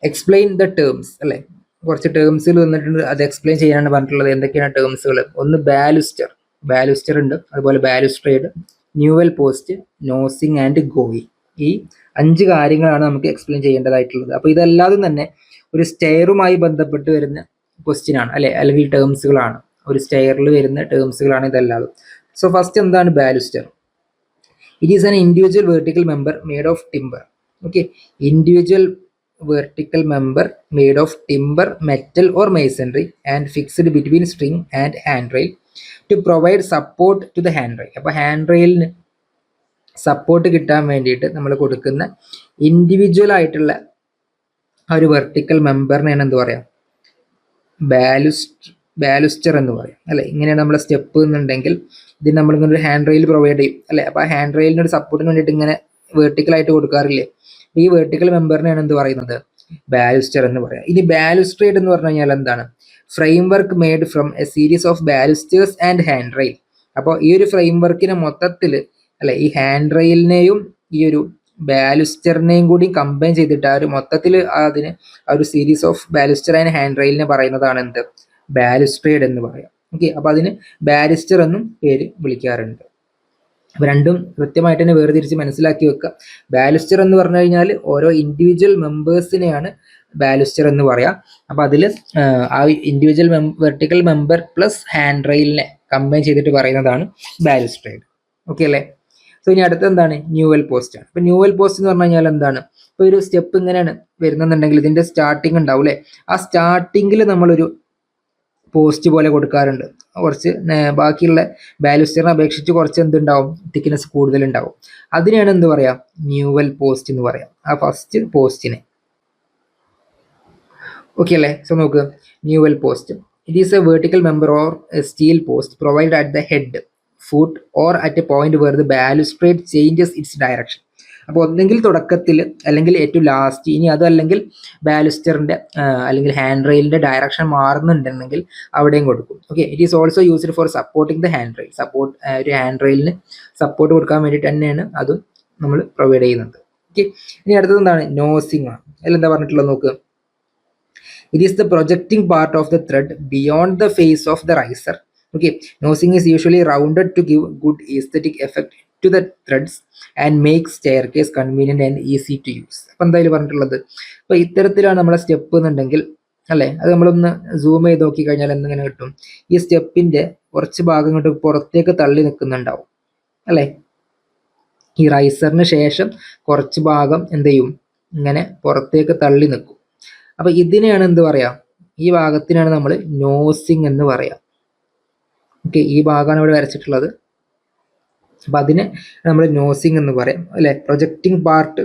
Explain the terms അല്ലേ, കുറച്ച് ടേംസുകൾ വന്നിട്ടുണ്ട്, അത് എക്സ്പ്ലെയിൻ ചെയ്യാനാണ് പറഞ്ഞിട്ടുള്ളത്. എന്തൊക്കെയാണ് ടേംസുകൾ? ഒന്ന് ബാലുസ്റ്റർ ഉണ്ട്, അതുപോലെ balustrade, newel post, nosing and going. ഈ 5 കാര്യങ്ങളാണ് നമുക്ക് എക്സ്പ്ലെയിൻ ചെയ്യേണ്ടതായിട്ടുള്ളത്. അപ്പോൾ ഇതല്ലാതെ തന്നെ ഒരു സ്റ്റെയറുമായി ബന്ധപ്പെട്ട് വരുന്ന ക്വസ്റ്റ്യൻ ആണ് അല്ലെ, അല്ലെങ്കിൽ ടേംസുകളാണ്. ഒരു സ്റ്റെയറിൽ വരുന്ന ടേംസുകളാണ് ഇതല്ലാതെ. സോ ഫസ്റ്റ് എന്താണ് baluster? It is an individual vertical member made of timber. Okay, individual vertical member made of timber, metal or masonry and fixed between string and handrail to provide support to the handrail. അപ്പോൾ ഹാൻഡ്രെയിലിന് support കിട്ടാൻ വേണ്ടിയിട്ട് നമ്മൾ കൊടുക്കുന്ന individual ആയിട്ടുള്ള ആ ഒരു vertical മെമ്പറിനെയാണ് എന്ത് പറയാം? ബാലുസ്റ്റർ എന്ന് പറയും അല്ലെ. ഇങ്ങനെയാണ് നമ്മളെ സ്റ്റെപ്പ് എന്നുണ്ടെങ്കിൽ ഇതിന് നമ്മളിങ്ങനെ ഒരു ഹാൻഡ് റെയിൽ പ്രൊവൈഡ് ചെയ്യും അല്ലെ. അപ്പോൾ ആ ഹാൻഡ് റെയിലിന് ഒരു സപ്പോർട്ടിന് വേണ്ടിയിട്ട് ഇങ്ങനെ വെർട്ടിക്കലായിട്ട് കൊടുക്കാറില്ലേ? ഈ വെർട്ടിക്കൽ മെമ്പറിനെയാണ് എന്ത് പറയുന്നത്? ബാലുസ്റ്റർ എന്ന് പറയാം. ഇനി ബാലുസ്ട്രേഡ് എന്ന് പറഞ്ഞു കഴിഞ്ഞാൽ എന്താണ്? Framework made from a series of balusters and handrail. അപ്പോൾ ഈ ഒരു ഫ്രെയിം വർക്കിനെ മൊത്തത്തിൽ അല്ലെ, ഈ ഹാൻഡ് റെയിലിനെയും ഈ ഒരു ബാലുസ്റ്ററിനെയും കൂടി കമ്പൈൻ ചെയ്തിട്ട് ആ ഒരു മൊത്തത്തിൽ അതിന് ആ ഒരു series of baluster and hand റെയിലിനെ പറയുന്നതാണ് എന്ത്? ബാലുസ്ട്രേഡ് എന്ന് പറയാം. ഓക്കെ, അപ്പോൾ അതിന് ബാരിസ്റ്റർ എന്നും പേര് വിളിക്കാറുണ്ട്. അപ്പോൾ രണ്ടും കൃത്യമായിട്ട് തന്നെ വേർതിരിച്ച് മനസ്സിലാക്കി വെക്കുക. ബാലുസ്റ്റർ എന്ന് പറഞ്ഞു കഴിഞ്ഞാൽ ഓരോ ഇൻഡിവിജ്വൽ മെമ്പേഴ്സിനെയാണ് ബാലുസ്റ്റർ എന്ന് പറയാം. അപ്പോൾ അതിൽ ആ individual vertical member plus hand റെയിലിനെ കമ്പൈൻ ചെയ്തിട്ട് പറയുന്നതാണ് ബാലുസ്ട്രേഡ്. ഓക്കെ അല്ലേ? സോ ഇനി അടുത്ത എന്താണ്? ന്യൂവൽ പോസ്റ്റ് ആണ്. അപ്പോൾ ന്യൂവൽ പോസ്റ്റ് എന്ന് പറഞ്ഞു കഴിഞ്ഞാൽ എന്താണ്? ഇപ്പോൾ ഒരു സ്റ്റെപ്പ് ഇങ്ങനെയാണ് വരുന്നുണ്ടെങ്കിൽ ഇതിൻ്റെ സ്റ്റാർട്ടിങ് ഉണ്ടാവും അല്ലേ. ആ സ്റ്റാർട്ടിങ്ങിൽ നമ്മളൊരു പോസ്റ്റ് പോലെ കൊടുക്കാറുണ്ട്. കുറച്ച് ബാക്കിയുള്ള ബാലുസ്റ്ററിനെ അപേക്ഷിച്ച് കുറച്ച് എന്തുണ്ടാവും? തിക്നെസ് കൂടുതലുണ്ടാവും. അതിനെയാണ് എന്ത് പറയാം? ന്യൂവൽ പോസ്റ്റ് എന്ന് പറയാം, ആ ഫസ്റ്റ് പോസ്റ്റിനെ. ഓക്കെ അല്ലേ? സോ നോക്ക്, newel post it is a vertical member or a steel post provide at the head, foot or at a point where the balustrade changes its direction. അപ്പോൾ ഒന്നെങ്കിൽ തുടക്കത്തിൽ അല്ലെങ്കിൽ ഏറ്റവും ലാസ്റ്റ്, ഇനി അതല്ലെങ്കിൽ ബാലുസ്റ്ററിൻ്റെ അല്ലെങ്കിൽ ഹാൻഡ് റെയിലിൻ്റെ ഡയറക്ഷൻ മാറുന്നുണ്ടെങ്കിൽ അവിടെയും കൊടുക്കും. Okay, it is also used for supporting the hand rail. ഒരു ഹാൻഡ് റെയിലിന് സപ്പോർട്ട് കൊടുക്കാൻ വേണ്ടിയിട്ട് തന്നെയാണ് അതും നമ്മൾ പ്രൊവൈഡ് ചെയ്യുന്നത്. ഓക്കെ, ഇനി അടുത്തത് എന്താണ്? നോസിങ് ആണ്. അതിലെന്താ പറഞ്ഞിട്ടുള്ളത് നോക്ക്. It is the projecting part of the thread beyond the face of the riser. Okay, nosing is usually rounded to give good aesthetic effect to the threads and make staircase convenient and easy to use. അപ്പം എന്തായാലും പറഞ്ഞിട്ടുള്ളത്, അപ്പോൾ ഇത്തരത്തിലാണ് നമ്മളെ step എന്നുണ്ടെങ്കിൽ അല്ലേ, അത് നമ്മളൊന്ന് സൂം ചെയ്ത് നോക്കി കഴിഞ്ഞാൽ എന്തെങ്ങനെ കിട്ടും? ഈ സ്റ്റെപ്പിൻ്റെ കുറച്ച് ഭാഗം കൊണ്ട് പുറത്തേക്ക് തള്ളി നിൽക്കുന്നുണ്ടാവും അല്ലേ. ഈ റൈസറിന് ശേഷം കുറച്ച് ഭാഗം എന്ത് ചെയ്യും? ഇങ്ങനെ പുറത്തേക്ക് തള്ളി നിൽക്കും. അപ്പോൾ ഇതിനെയാണ് എന്ത് പറയാം? ഈ ഭാഗത്തിനാണ് നമ്മൾ നോസിങ് എന്ന് പറയാം. ഓക്കെ, ഈ ഭാഗമാണ് ഇവിടെ വരച്ചിട്ടുള്ളത്. അപ്പം അതിനെ നമ്മൾ നോസിങ് എന്ന് പറയാം അല്ലെ. Projecting part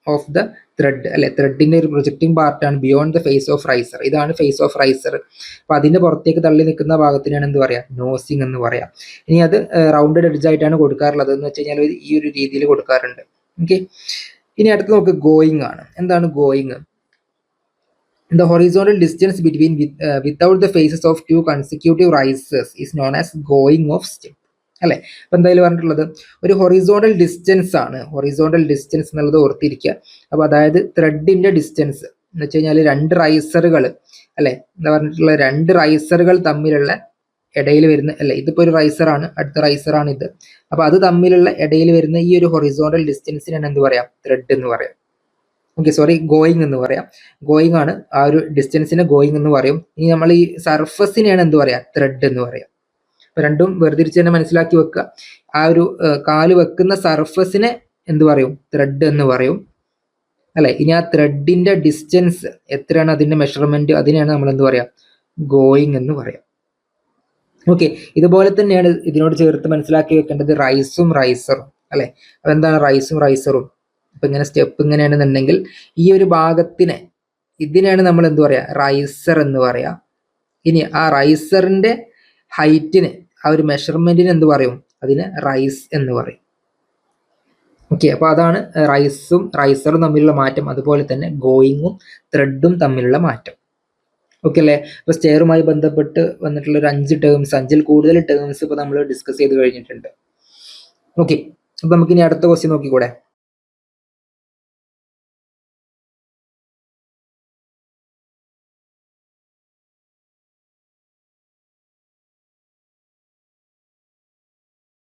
of the thread അല്ലെ, ത്രെഡിൻ്റെ ഒരു പ്രൊജക്റ്റിംഗ് പാർട്ടാണ് beyond the face of riser. ഇതാണ് ഫേസ് ഓഫ് റൈസർ. അപ്പം അതിൻ്റെ പുറത്തേക്ക് തള്ളി നിൽക്കുന്ന ഭാഗത്തിനാണ് എന്ത് പറയാം? നോസിങ് എന്ന് പറയാം. ഇനി അത് റൗണ്ടഡ് എഡ്ജ് ആയിട്ടാണ് കൊടുക്കാറുള്ളത് എന്ന് വെച്ച് കഴിഞ്ഞാൽ ഈ ഒരു രീതിയിൽ കൊടുക്കാറുണ്ട്. ഓക്കെ, ഇനി അടുത്ത് നമുക്ക് ഗോയിങ് ആണ്. എന്താണ് going? The horizontal distance between without the faces of two consecutive rises is known as going of step അല്ലേ. അപ്പം എന്തായാലും പറഞ്ഞിട്ടുള്ളത് ഒരു ഹൊറിസോണ്ടൽ ഡിസ്റ്റൻസ് ആണ്. ഹൊറിസോണ്ടൽ ഡിസ്റ്റൻസ് എന്നുള്ളത് ഓർത്തിരിക്കുക. അപ്പോൾ അതായത് ത്രെഡിൻ്റെ ഡിസ്റ്റൻസ് എന്ന് വെച്ച് കഴിഞ്ഞാൽ 2 റൈസറുകൾ അല്ലേ, എന്താ പറഞ്ഞിട്ടുള്ളത്? 2 റൈസറുകൾ തമ്മിലുള്ള ഇടയിൽ വരുന്ന അല്ലേ, ഇതിപ്പോൾ ഒരു റൈസറാണ്, അടുത്ത റൈസറാണ് ഇത്. അപ്പോൾ അത് തമ്മിലുള്ള ഇടയിൽ വരുന്ന ഈ ഒരു ഹൊറിസോണ്ടൽ ഡിസ്റ്റൻസിനാണ് എന്ത് പറയാം? ത്രെഡ് എന്ന് പറയാം. ഓക്കെ, സോറി, ഗോയിങ് എന്ന് പറയാം. ഗോയിങ് ആണ്, ആ ഒരു ഡിസ്റ്റൻസിനെ ഗോയിങ് എന്ന് പറയും. ഇനി നമ്മൾ ഈ സർഫസിനെയാണ് എന്ത് പറയാം? ത്രെഡ് എന്ന് പറയാം. അപ്പോൾ രണ്ടും വേർതിരിച്ച് തന്നെ മനസ്സിലാക്കി വെക്കുക. ആ ഒരു കാല് വെക്കുന്ന സർഫസിനെ എന്ത് പറയും? ത്രെഡ് എന്ന് പറയും അല്ലെ. ഇനി ആ ത്രെഡിന്റെ ഡിസ്റ്റൻസ് എത്രയാണ്, അതിന്റെ മെഷർമെന്റ്, അതിനെയാണ് നമ്മൾ എന്ത് പറയാം? ഗോയിങ് എന്ന് പറയാം. ഓക്കെ, ഇതുപോലെ തന്നെയാണ് ഇതിനോട് ചേർത്ത് മനസ്സിലാക്കി വെക്കേണ്ടത് റൈസും റൈസറും അല്ലെ. അതെന്താണ് റൈസും റൈസറും? അപ്പം ഇങ്ങനെ സ്റ്റെപ്പ് ഇങ്ങനെയാണെന്നുണ്ടെങ്കിൽ ഈ ഒരു ഭാഗത്തിനെ, ഇതിനെയാണ് നമ്മൾ എന്ത് പറയാ? റൈസർ എന്ന് പറയാം. ഇനി ആ റൈസറിന്റെ ഹൈറ്റിന്, ആ ഒരു മെഷർമെന്റിന് എന്ത് പറയും? അതിന് റൈസ് എന്ന് പറയും. ഓക്കെ, അപ്പോൾ അതാണ് റൈസും റൈസറും തമ്മിലുള്ള മാറ്റം. അതുപോലെ തന്നെ ഗോയിങ്ങും ത്രെഡും തമ്മിലുള്ള മാറ്റം. ഓക്കെ അല്ലേ? അപ്പോൾ സ്റ്റെയറുമായി ബന്ധപ്പെട്ട് വന്നിട്ടുള്ള ഒരു 5 ടേംസ്, 5ൽ കൂടുതൽ ടേംസ് ഇപ്പോൾ നമ്മൾ ഡിസ്കസ് ചെയ്ത് കഴിഞ്ഞിട്ടുണ്ട്. ഓക്കെ, അപ്പോൾ നമുക്കിനി അടുത്ത ക്വസ്റ്റ്യൻ നോക്കിക്കൂടെ?